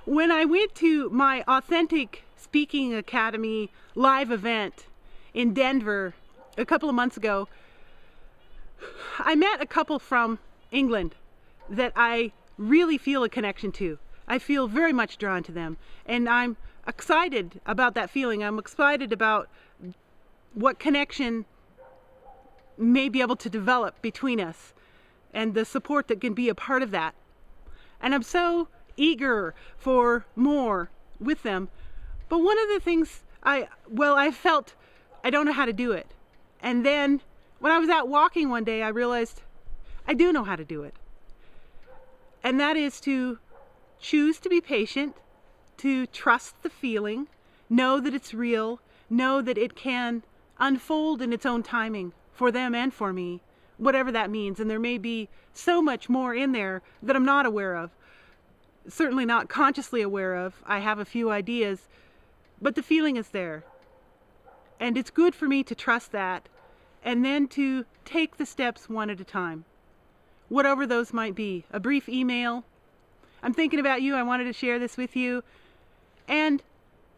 When I went to my Authentic Speaking Academy live event in Denver a couple of months ago, I met a couple from England that I really feel a connection to. I feel very much drawn to them, and I'm excited about that feeling. I'm excited about what connection may be able to develop between us and the support that can be a part of that. And I'm so eager for more with them. But one of the things I felt I don't know how to do it. And then when I was out walking one day, I realized I do know how to do it. And that is to choose to be patient, to trust the feeling, know that it's real, know that it can unfold in its own timing for them and for me, whatever that means. And there may be so much more in there that I'm not aware of, certainly not consciously aware of. I have a few ideas, but the feeling is there. And it's good for me to trust that and then to take the steps one at a time, whatever those might be. A brief email. I'm thinking about you. I wanted to share this with you. And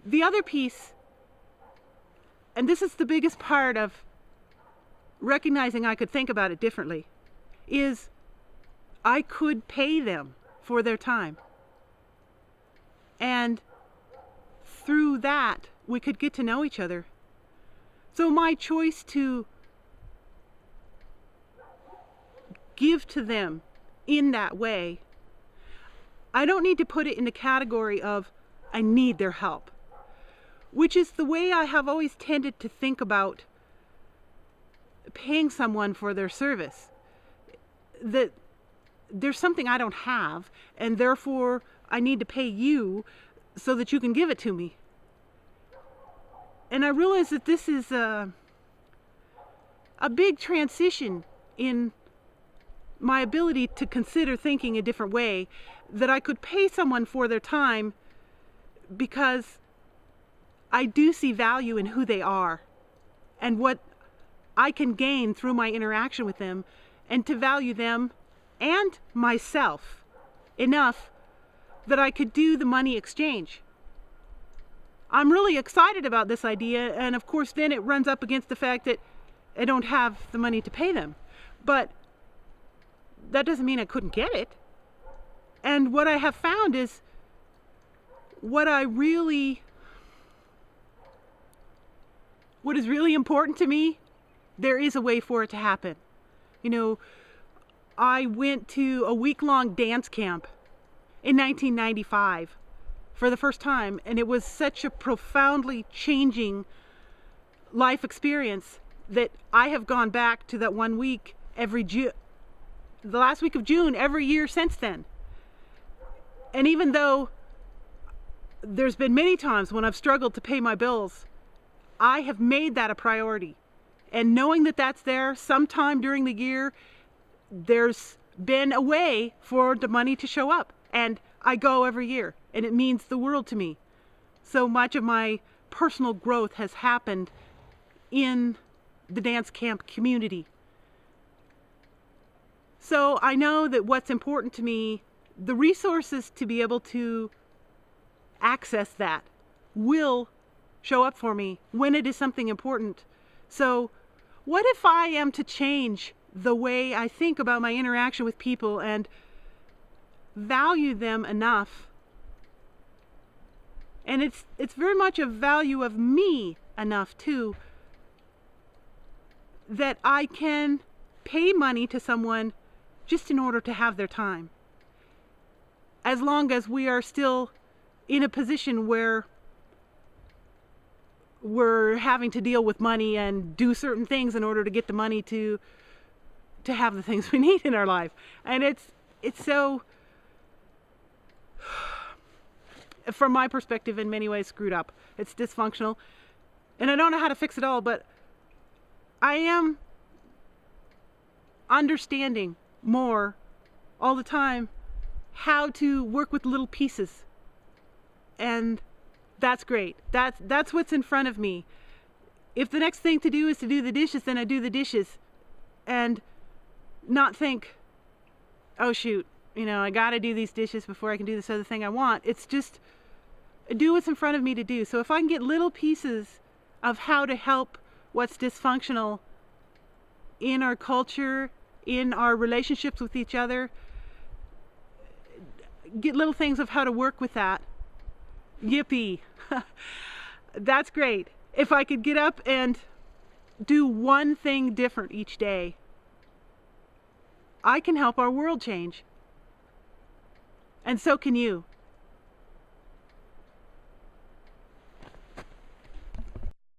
the other piece, and this is the biggest part of recognizing I could think about it differently, is I could pay them for their time. And through that, we could get to know each other. So my choice to give to them in that way, I don't need to put it in the category of I need their help, which is the way I have always tended to think about paying someone for their service. That there's something I don't have, and therefore I need to pay you so that you can give it to me. And I realize that this is a big transition in my ability to consider thinking a different way, that I could pay someone for their time because I do see value in who they are and what I can gain through my interaction with them, and to value them and myself enough that I could do the money exchange. I'm really excited about this idea, and of course then it runs up against the fact that I don't have the money to pay them. But that doesn't mean I couldn't get it. And what I have found is what is really important to me, there is a way for it to happen. You know, I went to a week-long dance camp in 1995 for the first time, and it was such a profoundly changing life experience that I have gone back to that one week the last week of June every year since then. And even though there's been many times when I've struggled to pay my bills, I have made that a priority. And knowing that that's there sometime during the year, there's been a way for the money to show up. And I go every year, and it means the world to me. So much of my personal growth has happened in the dance camp community. So I know that what's important to me, the resources to be able to access that will show up for me when it is something important. So what if I am to change the way I think about my interaction with people and value them enough? And it's very much a value of me enough too, that I can pay money to someone just in order to have their time, as long as we are still in a position where we're having to deal with money and do certain things in order to get the money to have the things we need in our life. And it's so, from my perspective, in many ways screwed up. It's dysfunctional, and I don't know how to fix it all, but I am understanding more all the time how to work with little pieces, and that's great. That's what's in front of me. If the next thing to do is to do the dishes, then I do the dishes and not think, oh shoot, you know, I got to do these dishes before I can do this other thing I want. It's just do what's in front of me to do. So if I can get little pieces of how to help what's dysfunctional in our culture, in our relationships with each other, get little things of how to work with that. Yippee. That's great. If I could get up and do one thing different each day, I can help our world change. And so can you.